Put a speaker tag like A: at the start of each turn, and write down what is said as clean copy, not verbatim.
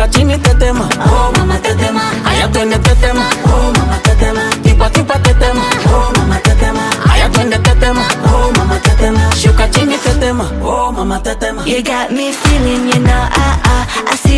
A: shuka chini tetema, oh mama tetema. Aya twende tetema, oh mama tetema. Tipa tipa tetema, oh mama tetema. Aya twende tetema, oh mama tetema. Shuka chini tetema, oh mama tetema.
B: You got me